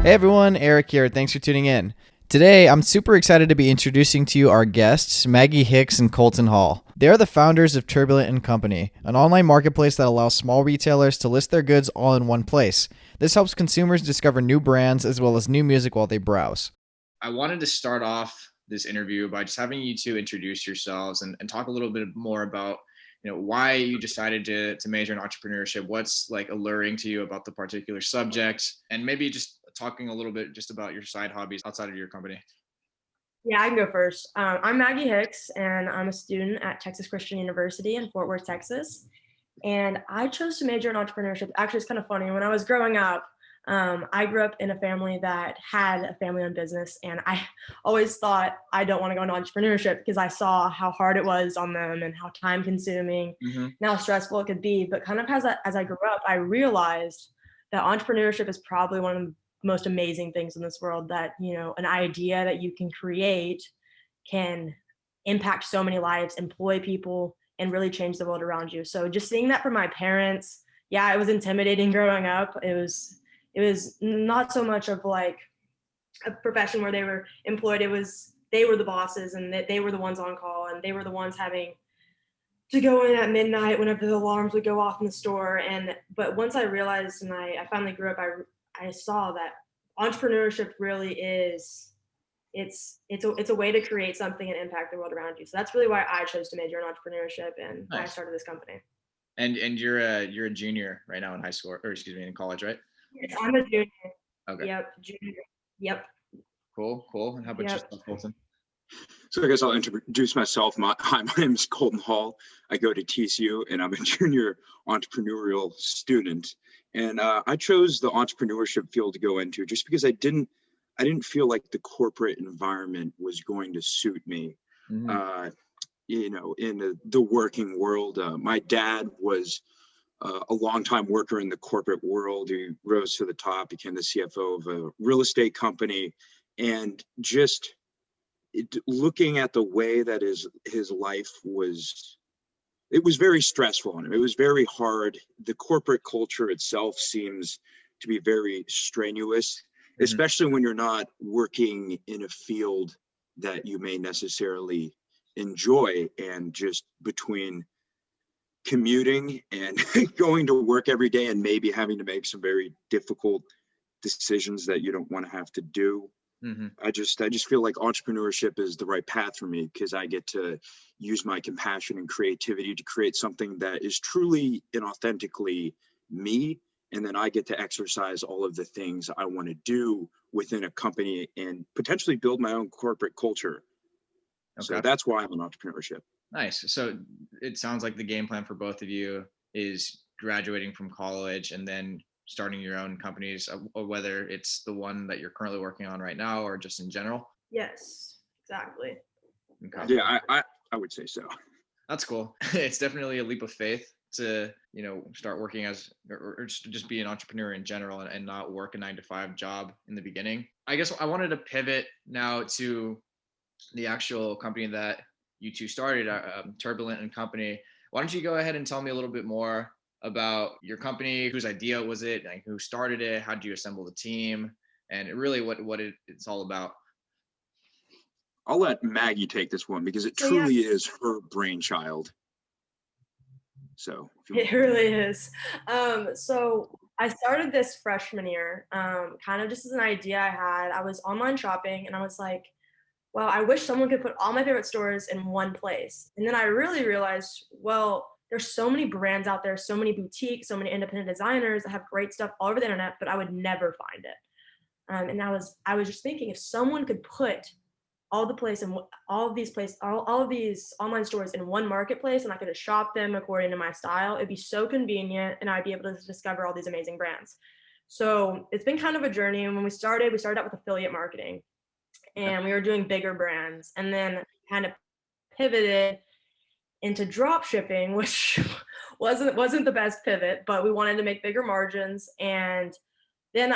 Hey everyone, Eric here. Thanks for tuning in. Today, I'm super excited to be introducing to you our guests, Maggie Hicks and Colton Hall. They are the founders of Turbulent and Company, an online marketplace that allows small retailers to list their goods all in one place. This helps consumers discover new brands as well as new music while they browse. I wanted to start off this interview by just having you two introduce yourselves and talk a little bit more about why you decided to major in entrepreneurship. What's like alluring to you about the particular subject, and maybe just talking a little bit just about your side hobbies outside of your company. Yeah, I can go first. I'm Maggie Hicks, and I'm a student at Texas Christian University in Fort Worth, Texas. And I chose to major in entrepreneurship. Actually, it's kind of funny. When I was growing up, I grew up in a family that had a family-owned business, and I always thought I don't want to go into entrepreneurship because I saw how hard it was on them and how time-consuming and how stressful it could be. But kind of as I grew up, I realized that entrepreneurship is probably one of the most amazing things in this world, that an idea that you can create can impact so many lives, employ people, and really change the world around you. So just seeing that from my parents, yeah, it was intimidating growing up. It was not so much of like a profession where they were employed. It was they were the bosses, and they were the ones on call, and they were the ones having to go in at midnight whenever the alarms would go off in the store. But once I realized, and I finally grew up, I saw that entrepreneurship really is it's a way to create something and impact the world around you. So that's really why I chose to major in entrepreneurship and why I started this company. And you're a junior right now in high school, or excuse me, in college, right? Yes, I'm a junior. Okay. Yep, junior. Yep. Cool. And how about yourself, Colton? So I guess I'll introduce myself. Hi, my name is Colton Hall. I go to TCU, and I'm a junior entrepreneurial student. And I chose the entrepreneurship field to go into just because I didn't feel like the corporate environment was going to suit me. In the working world. My dad was a longtime worker in the corporate world. He rose to the top, became the CFO of a real estate company, and just looking at the way that his life was, it was very stressful on him. It was very hard. The corporate culture itself seems to be very strenuous, especially when you're not working in a field that you may necessarily enjoy. And just between commuting and going to work every day and maybe having to make some very difficult decisions that you don't want to have to do. I just feel like entrepreneurship is the right path for me because I get to use my compassion and creativity to create something that is truly and authentically me. And then I get to exercise all of the things I want to do within a company and potentially build my own corporate culture. Okay. So that's why I'm in entrepreneurship. Nice. So it sounds like the game plan for both of you is graduating from college and then starting your own companies, or whether it's the one that you're currently working on right now or just in general. Yes, exactly. Okay. Yeah, I would say so. That's cool. It's definitely a leap of faith to, start working as, or just be an entrepreneur in general and not work a 9-to-5 job in the beginning. I guess I wanted to pivot now to the actual company that you two started, Turbulent and Company. Why don't you go ahead and tell me a little bit more about your company? Whose idea was it? Like, who started it? How did you assemble the team? And really what it's all about. I'll let Maggie take this one because it truly is her brainchild. So it really is. So I started this freshman year, kind of just as an idea I had. I was online shopping and I was like, well, I wish someone could put all my favorite stores in one place. And then I really realized, well, there's so many brands out there, so many boutiques, so many independent designers that have great stuff all over the internet, but I would never find it. And I was just thinking, if someone could put all of these online stores in one marketplace, and I could just shop them according to my style, it'd be so convenient, and I'd be able to discover all these amazing brands. So it's been kind of a journey. And when we started out with affiliate marketing, and we were doing bigger brands, and then kind of pivoted into drop shipping, which wasn't the best pivot, but we wanted to make bigger margins. And then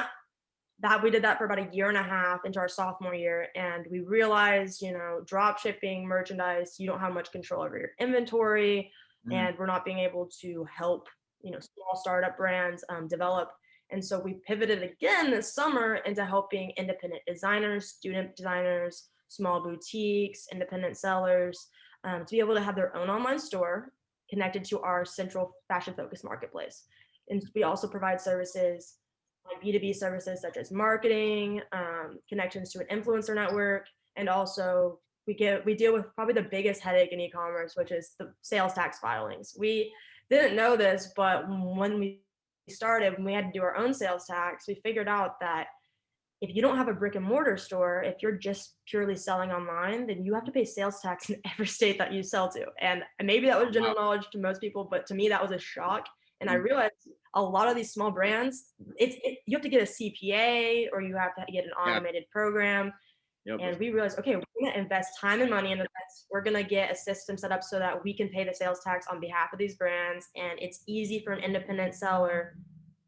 we did that for about a year and a half into our sophomore year, and we realized, drop shipping merchandise, you don't have much control over your inventory, and we're not being able to help, small startup brands develop. And so we pivoted again this summer into helping independent designers, student designers, small boutiques, independent sellers to be able to have their own online store connected to our central fashion focused marketplace. And we also provide services like B2B services such as marketing, connections to an influencer network, and also we deal with probably the biggest headache in e-commerce, which is the sales tax filings. We didn't know this, but when we started, when we had to do our own sales tax, we figured out that if you don't have a brick and mortar store, if you're just purely selling online, then you have to pay sales tax in every state that you sell to. And maybe that was general knowledge to most people, but to me, that was a shock. And I realized a lot of these small brands, you have to get a CPA or you have to get an automated program. Yep. And we realized, okay, we're going to invest time and money into this. We're going to get a system set up so that we can pay the sales tax on behalf of these brands. And it's easy for an independent seller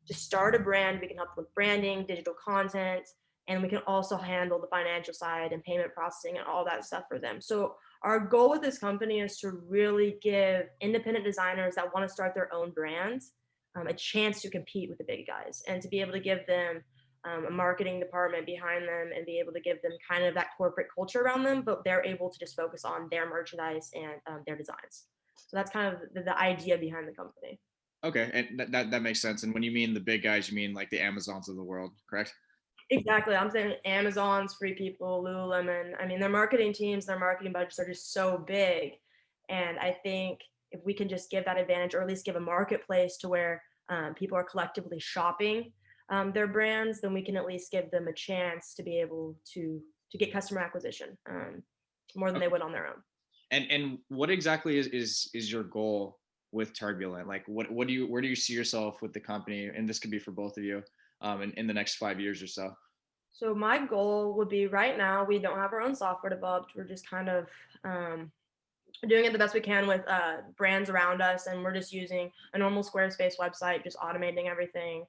to start a brand. We can help with branding, digital content, and we can also handle the financial side and payment processing and all that stuff for them. So our goal with this company is to really give independent designers that want to start their own brands a chance to compete with the big guys and to be able to give them a marketing department behind them and be able to give them kind of that corporate culture around them, but they're able to just focus on their merchandise and their designs. So that's kind of the idea behind the company. Okay, and that makes sense. And when you mean the big guys, you mean like the Amazons of the world, correct? Exactly. I'm saying Amazon's, Free People, Lululemon. I mean, their marketing teams, their marketing budgets are just so big. And I think if we can just give that advantage, or at least give a marketplace to where people are collectively shopping their brands, then we can at least give them a chance to be able to get customer acquisition more than they would on their own. And what exactly is your goal with Turbulent? Like where do you see yourself with the company? And this could be for both of you. In the next 5 years or so? So my goal would be, right now, we don't have our own software developed. We're just kind of doing it the best we can with brands around us. And we're just using a normal Squarespace website, just automating everything.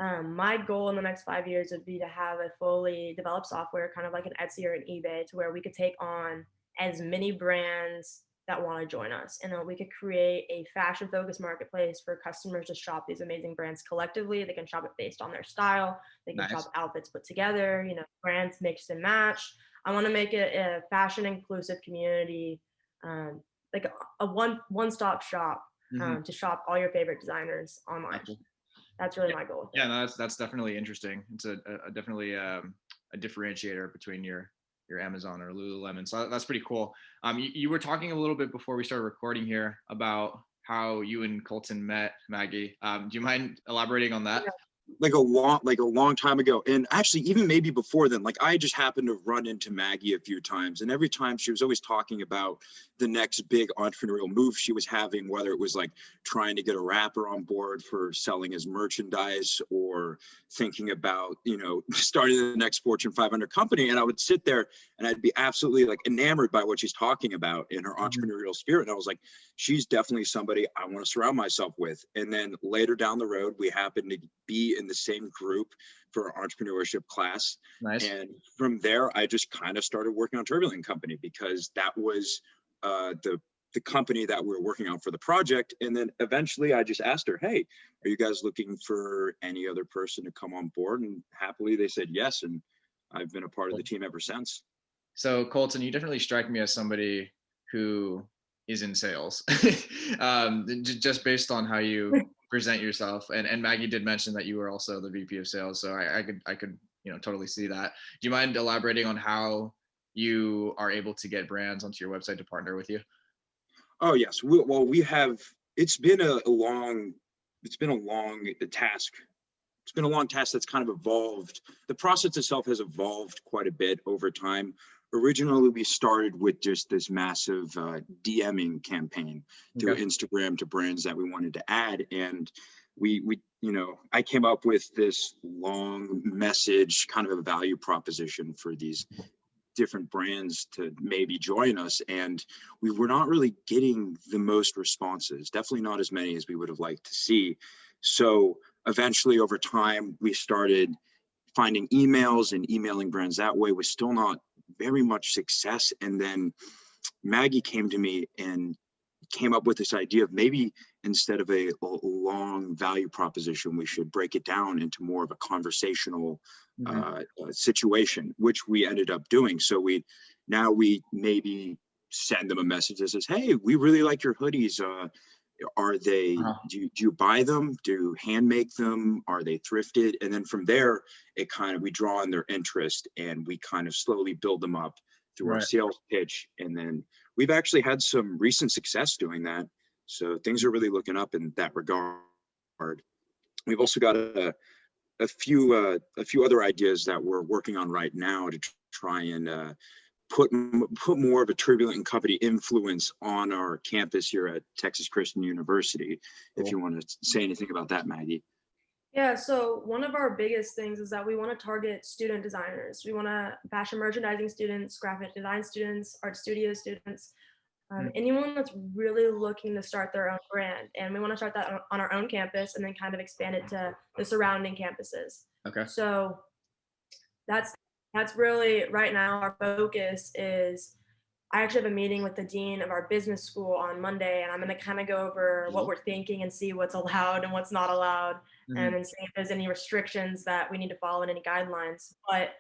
My goal in the next 5 years would be to have a fully developed software, kind of like an Etsy or an eBay, to where we could take on as many brands that want to join us, and then we could create a fashion focused marketplace for customers to shop these amazing brands collectively. They can shop it based on their style. They can shop outfits put together, brands mix and match. I want to make it a fashion inclusive community, like a one-stop shop to shop all your favorite designers online. That's really my goal. Yeah, no, that's definitely interesting. It's definitely a differentiator between your Amazon or Lululemon. So that's pretty cool. You were talking a little bit before we started recording here about how you and Colton met, Maggie. Do you mind elaborating on that? Like a long time ago. And actually, even maybe before then, like I just happened to run into Maggie a few times, and every time she was always talking about the next big entrepreneurial move she was having, whether it was like trying to get a rapper on board for selling his merchandise, or thinking about, starting the next Fortune 500 company. And I would sit there and I'd be absolutely like enamored by what she's talking about in her entrepreneurial spirit. And I was like, she's definitely somebody I want to surround myself with. And then later down the road, we happened to be in the same group for our entrepreneurship class. Nice. And from there, I just kind of started working on Turbulent Company, because that was the company that we were working on for the project. And then eventually I just asked her, hey, are you guys looking for any other person to come on board? And happily they said yes. And I've been a part of the team ever since. So Colton, you definitely strike me as somebody who is in sales, just based on how you present yourself. And Maggie did mention that you were also the VP of sales. So I could totally see that. Do you mind elaborating on how you are able to get brands onto your website to partner with you? Oh yes. It's been a long task. It's been a long task that's kind of evolved. The process itself has evolved quite a bit over time. Originally, we started with just this massive DMing campaign through Instagram to brands that we wanted to add. And I came up with this long message, kind of a value proposition for these different brands to maybe join us. And we were not really getting the most responses, definitely not as many as we would have liked to see. So eventually over time, we started finding emails and emailing brands that way, was still not very much success. And then Maggie came to me and came up with this idea of maybe instead of a long value proposition, we should break it down into more of a conversational situation, which we ended up doing. So we maybe send them a message that says, hey, we really like your hoodies. Are they, do you buy them? Do you hand make them? Are they thrifted? And then from there, we draw on their interest and we kind of slowly build them up through our sales pitch. And then we've actually had some recent success doing that. So things are really looking up in that regard. We've also got a few other ideas that we're working on right now to try and put more of a Turbulent and Company influence on our campus here at Texas Christian University. Cool. If you want to say anything about that, Maggie. Yeah, so one of our biggest things is that we want to target student designers. We want to fashion merchandising students, graphic design students, art studio students, anyone that's really looking to start their own brand. And we want to start that on our own campus and then kind of expand it to the surrounding campuses. Okay. So that's really right now our focus is, I actually have a meeting with the dean of our business school on Monday, and I'm going to kind of go over what we're thinking and see what's allowed and what's not allowed, and see if there's any restrictions that we need to follow and any guidelines. But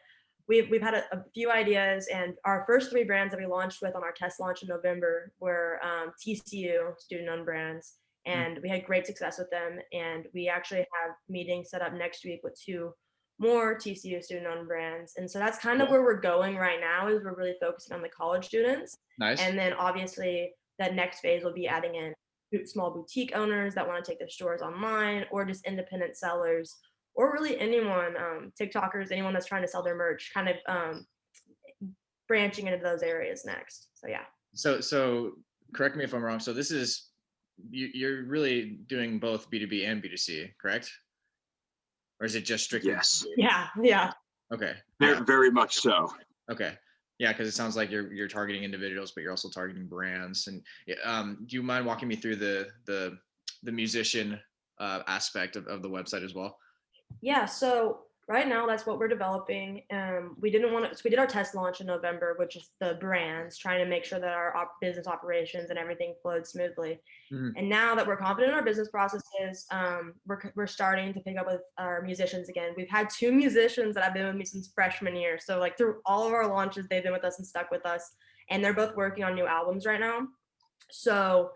we've had a few ideas, and our first 3 brands that we launched with on our test launch in November were TCU, student-owned brands, and we had great success with them. And we actually have meetings set up next week with 2 more TCU student-owned brands. And so that's kind of where we're going right now, is we're really focusing on the college students. Nice. And then obviously that next phase will be adding in small boutique owners that want to take their stores online, or just independent sellers, or really anyone, TikTokers, anyone that's trying to sell their merch, kind of branching into those areas next. So yeah. So correct me if I'm wrong. So this is, you're really doing both B2B and B2C, correct? Or is it just strictly? Yes. Yeah. Okay. Very much so. Okay. Yeah, because it sounds like you're targeting individuals, but you're also targeting brands. And do you mind walking me through the musician aspect of the website as well? Yeah. So right now, that's what we're developing. We did our test launch in November, which is the brands, trying to make sure that our business operations and everything flowed smoothly. And now that we're confident in our business processes, we're starting to pick up with our musicians again. We've had 2 musicians that have been with me since freshman year. So like through all of our launches, they've been with us and stuck with us, and they're both working on new albums right now. So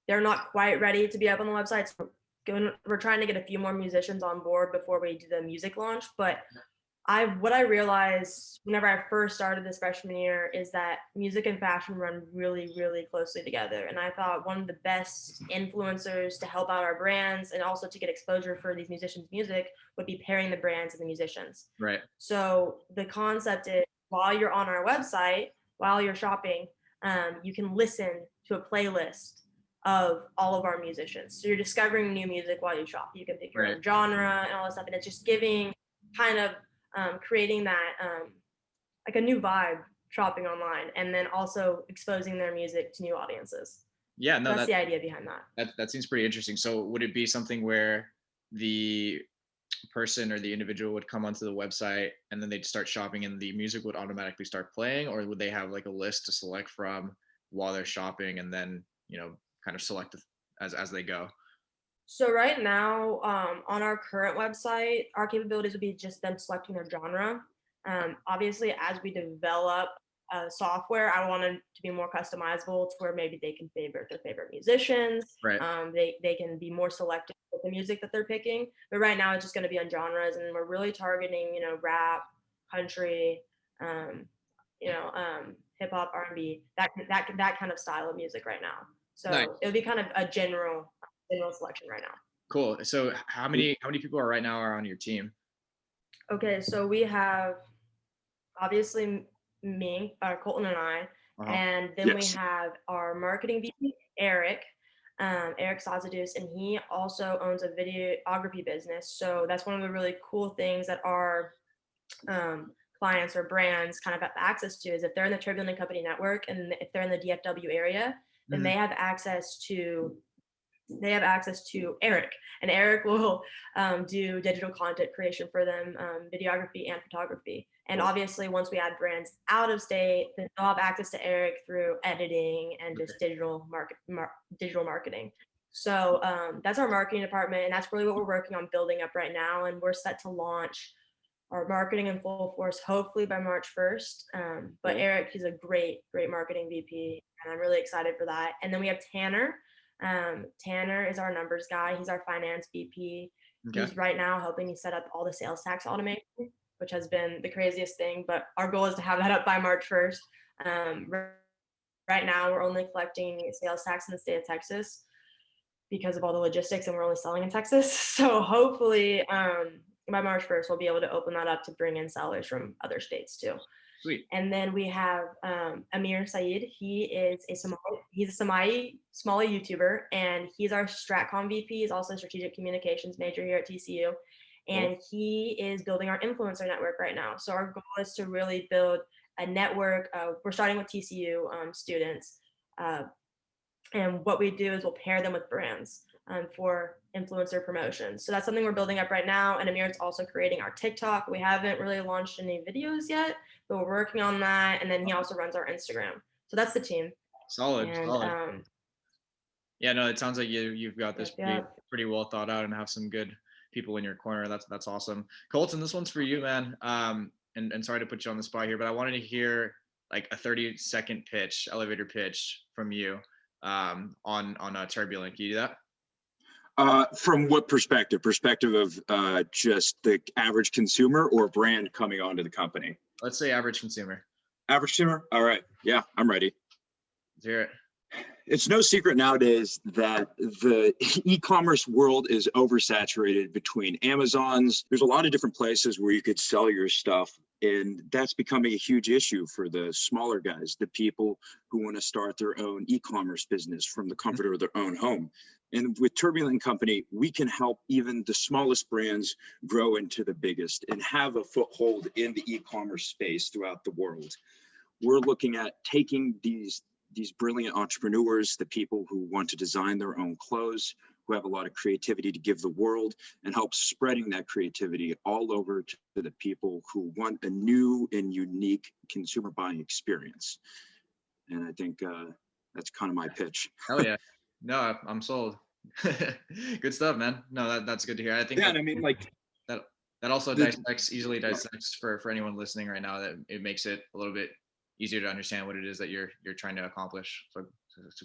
they're not quite ready to be up on the website. So we're trying to get a few more musicians on board before we do the music launch. But what I realized whenever I first started this freshman year is that music and fashion run really, really closely together. And I thought one of the best influencers to help out our brands and also to get exposure for these musicians' music would be pairing the brands and the musicians. Right. So the concept is, while you're on our website, while you're shopping, you can listen to a playlist of all of our musicians. So you're discovering new music while you shop. You can pick your own genre and all that stuff. And it's just giving kind of creating that like a new vibe shopping online, and then also exposing their music to new audiences. Yeah, no, that's the idea behind that seems pretty interesting. So would it be something where the person or the individual would come onto the website and then they'd start shopping and the music would automatically start playing, or would they have like a list to select from while they're shopping and then kind of select as they go? So right now, on our current website, our capabilities would be just them selecting their genre. Obviously, as we develop software, I want it to be more customizable to where maybe they can favorite their favorite musicians. Right. They can be more selective with the music that they're picking. But right now, it's just going to be on genres, and we're really targeting, rap, country, hip hop, R&B, that kind of style of music right now. So nice. It'll be kind of a general selection right now. Cool. So how many people are right now on your team? Okay, so we have obviously me, Colton and I, and then we have our marketing VP, Eric Sazadus, and he also owns a videography business. So that's one of the really cool things that our clients or brands kind of have access to, is if they're in the Turbulent Company network and if they're in the DFW area, then they have access to they have access to Eric, and Eric will do digital content creation for them, videography and photography. And obviously, once we add brands out of state, then they'll have access to Eric through editing and just digital marketing. So that's our marketing department, and that's really what we're working on building up right now. And we're set to launch our marketing in full force, hopefully by March 1st. But Eric, he's a great marketing VP, and I'm really excited for that. And then we have Tanner. Tanner is our numbers guy. He's our finance VP. Okay. He's right now helping me set up all the sales tax automation, which has been the craziest thing, but our goal is to have that up by March 1st. Right now, we're only collecting sales tax in the state of Texas because of all the logistics, and we're only selling in Texas. So hopefully, by March 1st, we'll be able to open that up to bring in sellers from other states too. Sweet. And then we have Amir Saeed. He is he's a Somali YouTuber, and he's our StratCom VP. He's also a strategic communications major here at TCU. And he is building our influencer network right now. So our goal is to really build a network. We're starting with TCU students. And what we do is we'll pair them with brands for influencer promotions. So that's something we're building up right now. And Amir's also creating our TikTok. We haven't really launched any videos yet, but we're working on that. And then he also runs our Instagram. So that's the team. Solid. Yeah, no, it sounds like you've got this pretty well thought out and have some good people in your corner. That's awesome. Colton, this one's for you, man. And sorry to put you on the spot here, but I wanted to hear like a 30-second elevator pitch from you on Turbulent. Can you do that? From what perspective? Perspective of just the average consumer or brand coming onto the company? Let's say average consumer. Average consumer? All right. Yeah, I'm ready. Let's hear it. It's no secret nowadays that the e-commerce world is oversaturated between Amazons. There's a lot of different places where you could sell your stuff, and that's becoming a huge issue for the smaller guys, the people who want to start their own e-commerce business from the comfort of their own home. And with Turbulent Company, we can help even the smallest brands grow into the biggest and have a foothold in the e-commerce space throughout the world. We're looking at taking these brilliant entrepreneurs, the people who want to design their own clothes, who have a lot of creativity to give the world, and help spreading that creativity all over to the people who want a new and unique consumer buying experience. And I think that's kind of my pitch. Hell yeah. No, I'm sold. Good stuff, man. No, that's good to hear. I think and I mean, like that also easily dissects for anyone listening right now, that it makes it a little bit easier to understand what it is that you're trying to accomplish. So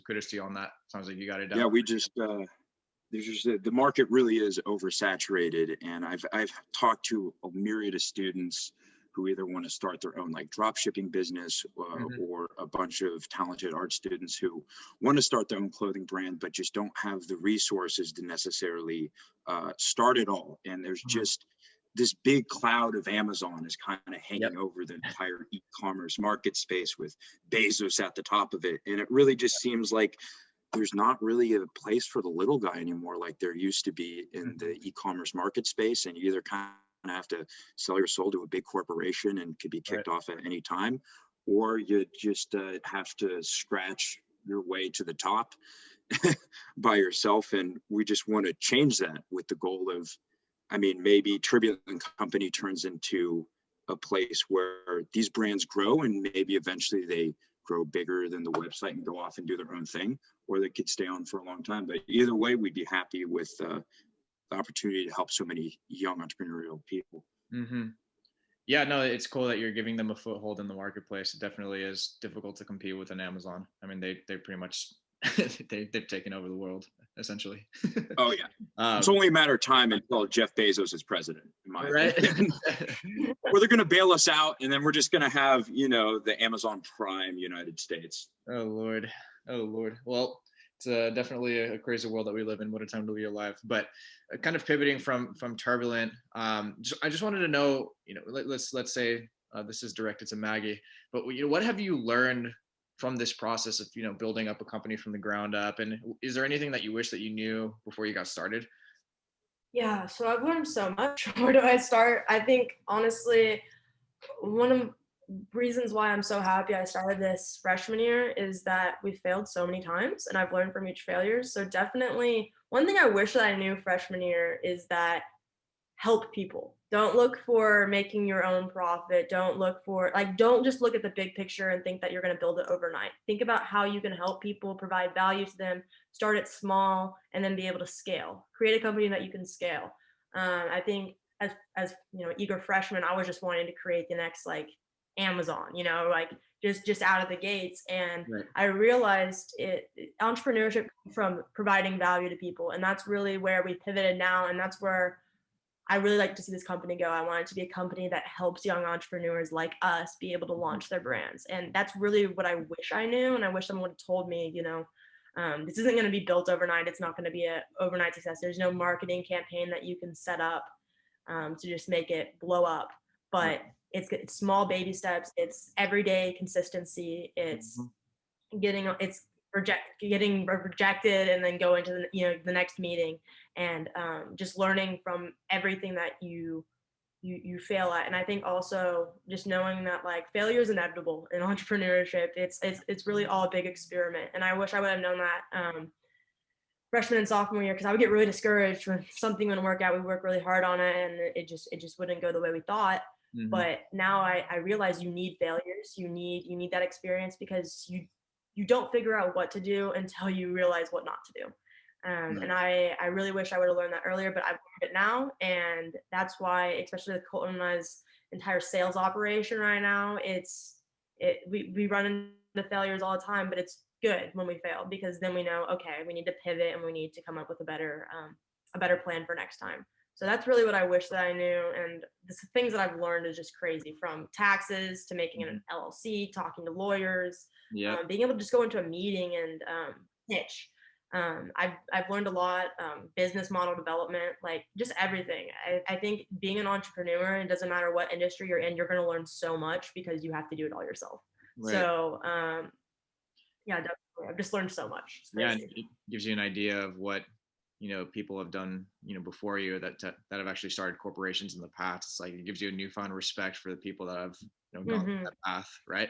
kudos to you on that. Sounds like you got it done. Yeah, we just the market really is oversaturated, and I've talked to a myriad of students who either want to start their own like drop shipping business or a bunch of talented art students who want to start their own clothing brand but just don't have the resources to necessarily start it all. And there's just this big cloud of Amazon is kind of hanging over the entire e-commerce market space with Bezos at the top of it. And it really just seems like there's not really a place for the little guy anymore like there used to be in the e-commerce market space. And you either kind of have to sell your soul to a big corporation and could be kicked off at any time, or you just have to scratch your way to the top by yourself. And we just want to change that with the goal of, I mean, maybe Turbulent Company turns into a place where these brands grow, and maybe eventually they grow bigger than the website and go off and do their own thing, or they could stay on for a long time. But either way, we'd be happy with the opportunity to help so many young entrepreneurial people. Mm-hmm. Yeah, no, it's cool that you're giving them a foothold in the marketplace. It definitely is difficult to compete with an Amazon. I mean, they pretty much they've taken over the world essentially. Oh yeah, it's only a matter of time until Jeff Bezos is president, in my opinion. Or they're going to bail us out, and then we're just going to have, the Amazon Prime United States. Oh Lord. Well, it's definitely a crazy world that we live in. What a time to be alive. But kind of pivoting from Turbulent, I just wanted to know, let's say this is directed to Maggie, but what have you learned from this process of, building up a company from the ground up? And is there anything that you wish that you knew before you got started? Yeah, so I've learned so much. Where do I start? I think honestly, one of reasons why I'm so happy I started this freshman year is that we failed so many times and I've learned from each failure. So definitely one thing I wish that I knew freshman year is that help people. Don't look for making your own profit. Don't look for, like, don't just look at the big picture and think that you're going to build it overnight. Think about how you can help people, provide value to them, start it small, and then be able to scale. Create a company that you can scale. I think as eager freshman, I was just wanting to create the next like Amazon, like just out of the gates. And Right. I realized entrepreneurship from providing value to people. And that's really where we pivoted now. And that's where I really like to see this company go. I want it to be a company that helps young entrepreneurs like us be able to launch their brands. And that's really what I wish I knew. And I wish someone had told me, this isn't going to be built overnight. It's not going to be an overnight success. There's no marketing campaign that you can set up to just make it blow up. But it's small baby steps. It's everyday consistency. It's getting rejected and then going to the next meeting and just learning from everything that you fail at. And I think also just knowing that like failure is inevitable in entrepreneurship. It's really all a big experiment. And I wish I would have known that freshman and sophomore year, because I would get really discouraged when something wouldn't work out. We work really hard on it and it just wouldn't go the way we thought. But now I realize you need failures. You need that experience, because you don't figure out what to do until you realize what not to do. And I really wish I would have learned that earlier, but I've learned it now. And that's why, especially with Colton and I's entire sales operation right now, we run into failures all the time, but it's good when we fail, because then we know, okay, we need to pivot and we need to come up with a better plan for next time. So that's really what I wish that I knew. And the things that I've learned is just crazy, from taxes to making an LLC, talking to lawyers, being able to just go into a meeting and pitch. I've learned a lot, business model development, like just everything. I think being an entrepreneur, it doesn't matter what industry you're in, you're going to learn so much because you have to do it all yourself. Right. So yeah, definitely. I've just learned so much. Yeah, and it gives you an idea of what people have done before you that have actually started corporations in the past. It's like it gives you a newfound respect for the people that have gone that path, right?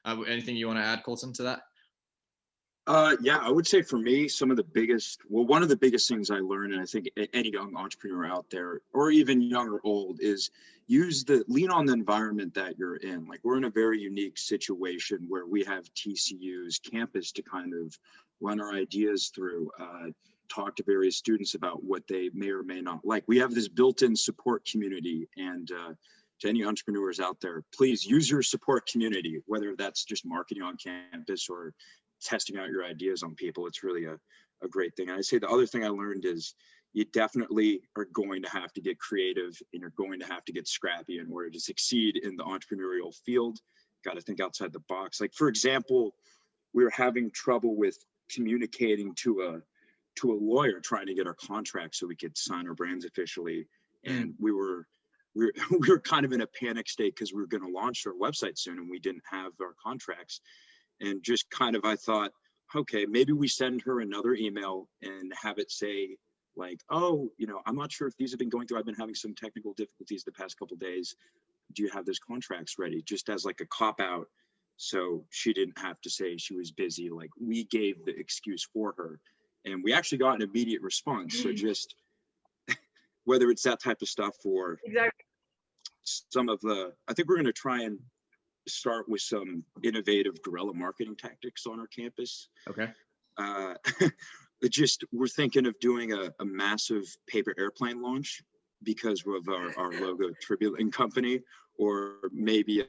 Anything you want to add, Colton, to that? Yeah, I would say for me, one of the biggest things I learned, and I think any young entrepreneur out there, or even young or old, is lean on the environment that you're in. Like, we're in a very unique situation where we have TCU's campus to kind of run our ideas through, talk to various students about what they may or may not like. We have this built-in support community, and to any entrepreneurs out there, please use your support community, whether that's just marketing on campus or testing out your ideas on people. It's really a great thing. And I'd say the other thing I learned is you definitely are going to have to get creative, and you're going to have to get scrappy in order to succeed in the entrepreneurial field. Got to think outside the box. Like, for example, we were having trouble with communicating to a lawyer trying to get our contract so we could sign our brands officially. And we were kind of in a panic state because we were going to launch our website soon and we didn't have our contracts. And just kind of, I thought, okay, maybe we send her another email and have it say like, oh, I'm not sure if these have been going through. I've been having some technical difficulties the past couple of days. Do you have those contracts ready? Just as like a cop out. So she didn't have to say she was busy. Like, we gave the excuse for her, and we actually got an immediate response. So just whether it's that type of stuff or some of I think we're going to try and start with some innovative guerrilla marketing tactics on our campus. Okay. We're thinking of doing a massive paper airplane launch because of our logo, Turbulent and Company. Or maybe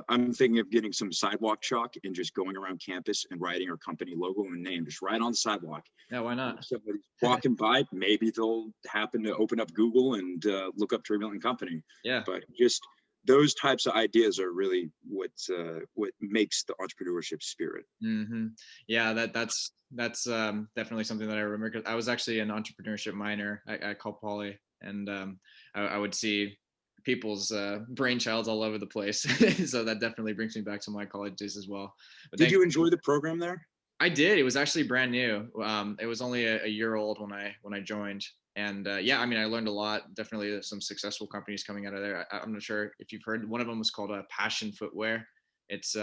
I'm thinking of getting some sidewalk chalk and just going around campus and writing our company logo and name just right on the sidewalk. Yeah, why not? If somebody's walking by, maybe they'll happen to open up Google and look up Turbulent and Company. Yeah. But just those types of ideas are really what makes the entrepreneurship spirit. Yeah, that's definitely something that I remember. 'Cause I was actually an entrepreneurship minor at Cal Poly, and I would see people's brainchilds all over the place. So that definitely brings me back to my college days as well. But did you enjoy the program there? I did. It was actually brand new. It was only a year old when I joined. And yeah, I mean, I learned a lot. Definitely some successful companies coming out of there. I'm not sure if you've heard, one of them was called Passion Footwear. It's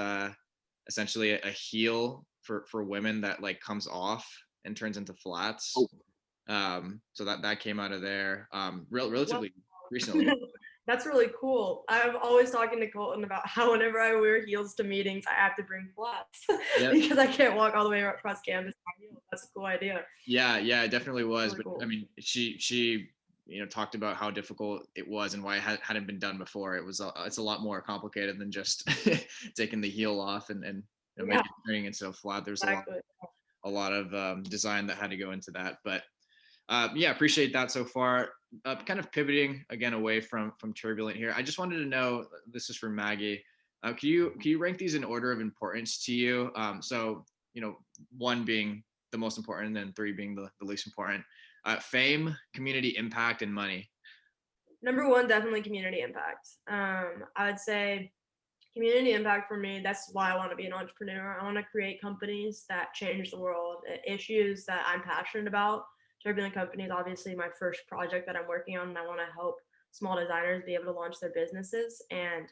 essentially a heel for women that like comes off and turns into flats. Oh, So that came out of there Well, relatively recently. that's really cool. I'm always talking to Colton about how whenever I wear heels to meetings, I have to bring flats Yeah. because I can't walk all the way across campus in heels. That's a cool idea. Yeah, it definitely was. Really But cool. I mean, she talked about how difficult it was and why it hadn't been done before. It's a lot more complicated than just taking the heel off and Yeah, making it turning into a flat. There's exactly. a lot of design that had to go into that. But yeah, appreciate that so far. Kind of pivoting again away from Turbulent here. I just wanted to know. This is for Maggie. Can you rank these in order of importance to you? So one being the most important, and then three being the least important. Fame, community impact, and money. Number one, definitely community impact. I would say community impact for me, that's why I want to be an entrepreneur. I want to create companies that change the world, issues that I'm passionate about. Turbulent Company is obviously my first project that I'm working on, and I want to help small designers be able to launch their businesses, and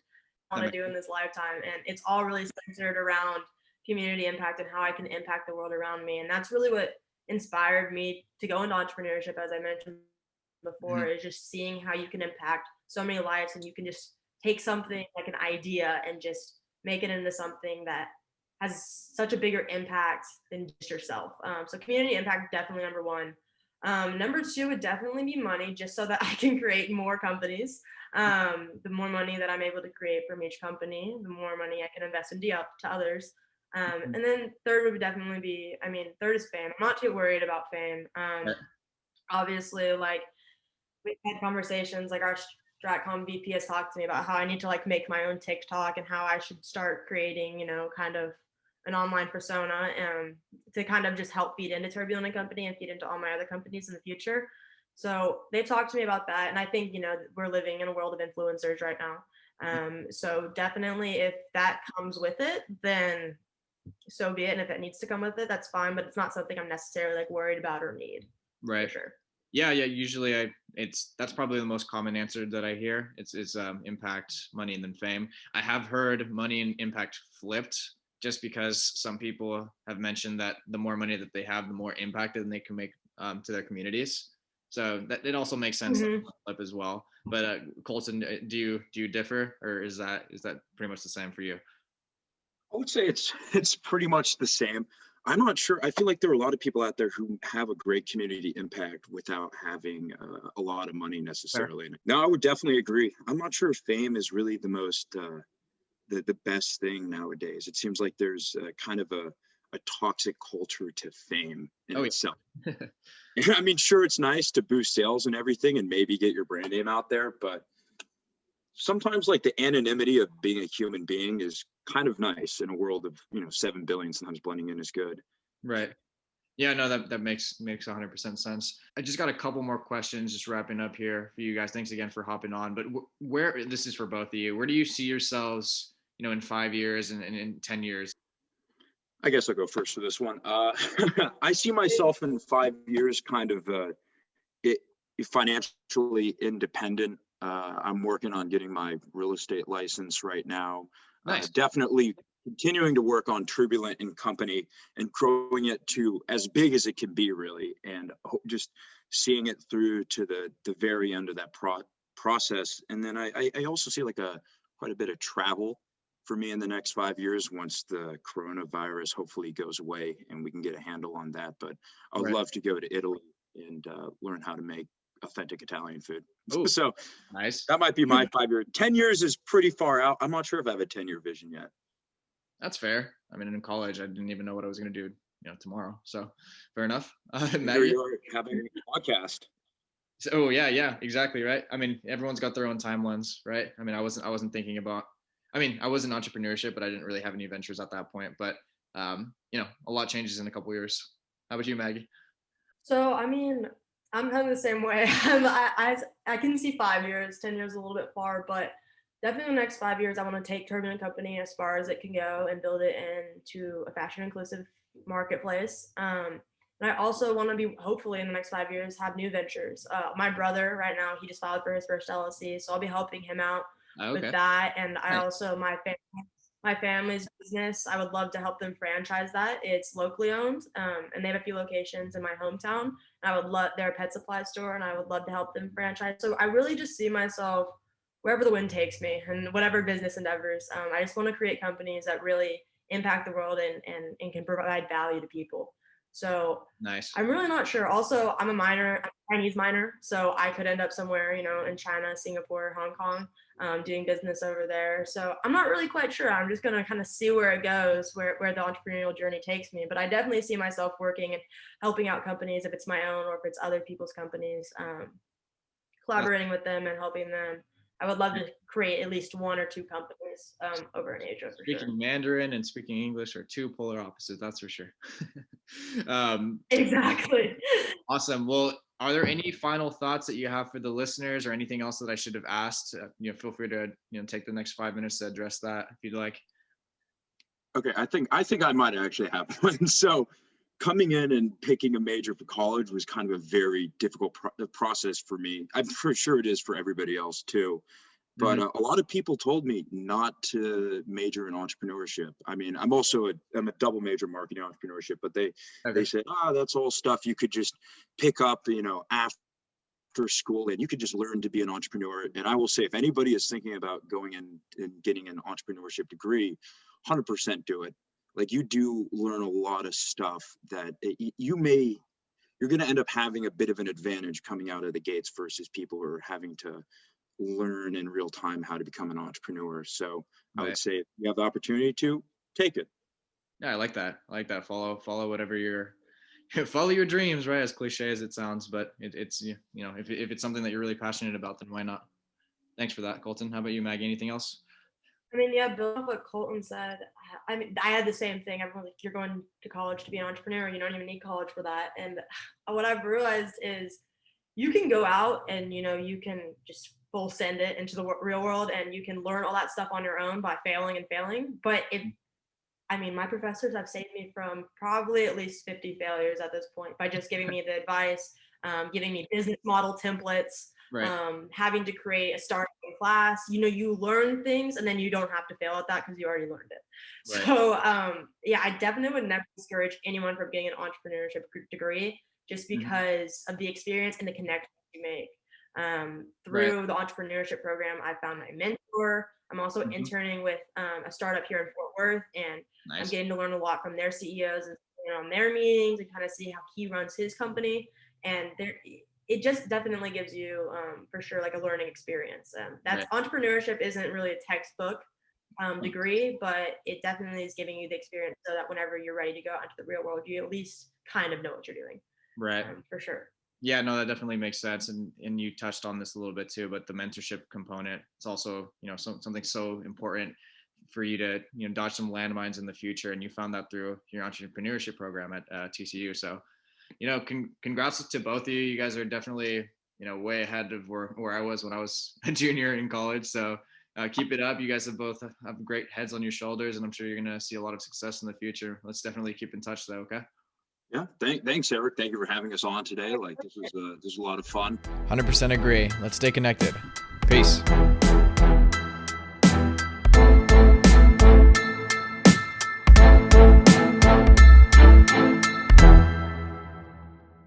I want to do in this lifetime. And it's all really centered around community impact and how I can impact the world around me. And that's really what inspired me to go into entrepreneurship, as I mentioned before, is just seeing how you can impact so many lives, and you can just take something like an idea and just make it into something that has such a bigger impact than just yourself. So community impact, definitely number one. Number two would definitely be money, just so that I can create more companies. The more money that I'm able to create from each company, the more money I can invest into to others. And then third would definitely be, third is fame. I'm not too worried about fame. Obviously, like, we've had conversations, like our Stratcom VP has talked to me about how I need to like make my own TikTok and how I should start creating, kind of an online persona to kind of just help feed into Turbulent and Company and feed into all my other companies in the future. So they've talked to me about that. And I think, we're living in a world of influencers right now. So definitely if that comes with it, then so be it. And if it needs to come with it, that's fine. But it's not something I'm necessarily like worried about or need. Right. For sure. Yeah. Usually that's probably the most common answer that I hear. It's impact, money, and then fame. I have heard money and impact flipped, just because some people have mentioned that the more money that they have, the more impact that they can make to their communities. So that it also makes sense flip as well. But Colton, do you differ, or is that pretty much the same for you? I would say it's pretty much the same. I'm not sure. I feel like there are a lot of people out there who have a great community impact without having a lot of money necessarily. Sure. No, I would definitely agree. I'm not sure if fame is really the most the best thing nowadays. It seems like there's kind of a toxic culture to fame in itself. I mean, sure, it's nice to boost sales and everything and maybe get your brand name out there, but sometimes like the anonymity of being a human being is kind of nice in a world of 7 billion. Sometimes blending in is good. Right. Yeah, no, that makes 100% sense. I just got a couple more questions, just wrapping up here for you guys. Thanks again for hopping on. But where, this is for both of you, where do you see yourselves, in 5 years and in 10 years? I guess I'll go first for this one. I see myself in 5 years kind of financially independent. I'm working on getting my real estate license right now. Nice. Definitely continuing to work on Turbulent and Company and growing it to as big as it can be, really, and just seeing it through to the very end of that process. And then I also see like quite a bit of travel for me in the next 5 years once the coronavirus hopefully goes away and we can get a handle on that. But I would love to go to Italy and learn how to make authentic Italian food. Ooh, so nice. That might be my 5 year. 10 years is pretty far out. I'm not sure if I have a 10-year vision yet. That's fair. I mean, in college, I didn't even know what I was going to do, tomorrow. So fair enough. Here you are having a podcast. So, yeah, exactly. Right. I mean, everyone's got their own timelines, right? I mean, I wasn't thinking about, I was in entrepreneurship, but I didn't really have any ventures at that point. But, a lot changes in a couple of years. How about you, Maggie? So, I'm kind of the same way. I can see 5 years, 10 years a little bit far, but definitely the next 5 years, I want to take Turbulent Company as far as it can go and build it into a fashion inclusive marketplace. And I also want to be, hopefully in the next 5 years, have new ventures. My brother right now, he just filed for his first LLC, so I'll be helping him out with that. And I also, my family my family's business. I would love to help them franchise that. It's locally owned, and they have a few locations in my hometown. And I would love their pet supply store, and I would love to help them franchise. So I really just see myself wherever the wind takes me and whatever business endeavors. I just want to create companies that really impact the world and can provide value to people. So Nice. I'm really not sure. Also, I'm a Chinese minor, so I could end up somewhere, in China, Singapore, Hong Kong, doing business over there. So I'm not really quite sure. I'm just gonna kind of see where it goes, where the entrepreneurial journey takes me. But I definitely see myself working and helping out companies, if it's my own or if it's other people's companies, collaborating with them and helping them. I would love to create at least one or two companies over in Asia for sure. Speaking Mandarin and speaking English are two polar opposites, that's for sure. Exactly. Awesome. Well, are there any final thoughts that you have for the listeners or anything else that I should have asked? Feel free to take the next 5 minutes to address that if you'd like. Okay, I think I might actually have one. So coming in and picking a major for college was kind of a very difficult process for me. I'm for sure it is for everybody else too. But a lot of people told me not to major in entrepreneurship. I mean, I'm a double major marketing entrepreneurship, but they said, that's all stuff you could just pick up, after school, and you could just learn to be an entrepreneur. And I will say, if anybody is thinking about going in and getting an entrepreneurship degree, 100% do it. Like, you do learn a lot of stuff that you're going to end up having a bit of an advantage coming out of the gates versus people who are having to learn in real time how to become an entrepreneur. So I would say if you have the opportunity to take it. Yeah, I like that. Follow whatever follow your dreams, right? As cliche as it sounds, but it's if it's something that you're really passionate about, then why not? Thanks for that, Colton. How about you, Maggie? Anything else? I mean, yeah, building on what Colton said, I mean, I had the same thing. Everyone's like, you're going to college to be an entrepreneur. You don't even need college for that. And what I've realized is you can go out and, you can just full send it into the real world, and you can learn all that stuff on your own by failing. But my professors have saved me from probably at least 50 failures at this point by just giving me the advice, giving me business model templates, having to create a starting class. You learn things and then you don't have to fail at that because you already learned it. Right. So I definitely would never discourage anyone from getting an entrepreneurship degree just because of the experience and the connections you make. Through the entrepreneurship program, I found my mentor. I'm also interning with a startup here in Fort Worth, and I'm getting to learn a lot from their CEOs and on their meetings and kind of see how he runs his company. And it just definitely gives you, for sure, like a learning experience. Entrepreneurship isn't really a textbook degree, but it definitely is giving you the experience so that whenever you're ready to go out into the real world, you at least kind of know what you're doing. Right. For sure. Yeah, no, that definitely makes sense. And you touched on this a little bit too, but the mentorship component is also, something so important for you to, dodge some landmines in the future. And you found that through your entrepreneurship program at TCU. So, congrats to both of you. You guys are definitely, way ahead of where I was when I was a junior in college. So keep it up. You guys have both have great heads on your shoulders, and I'm sure you're going to see a lot of success in the future. Let's definitely keep in touch though. Okay. Yeah, thanks, Eric. Thank you for having us on today. This was a lot of fun. 100% agree. Let's stay connected. Peace.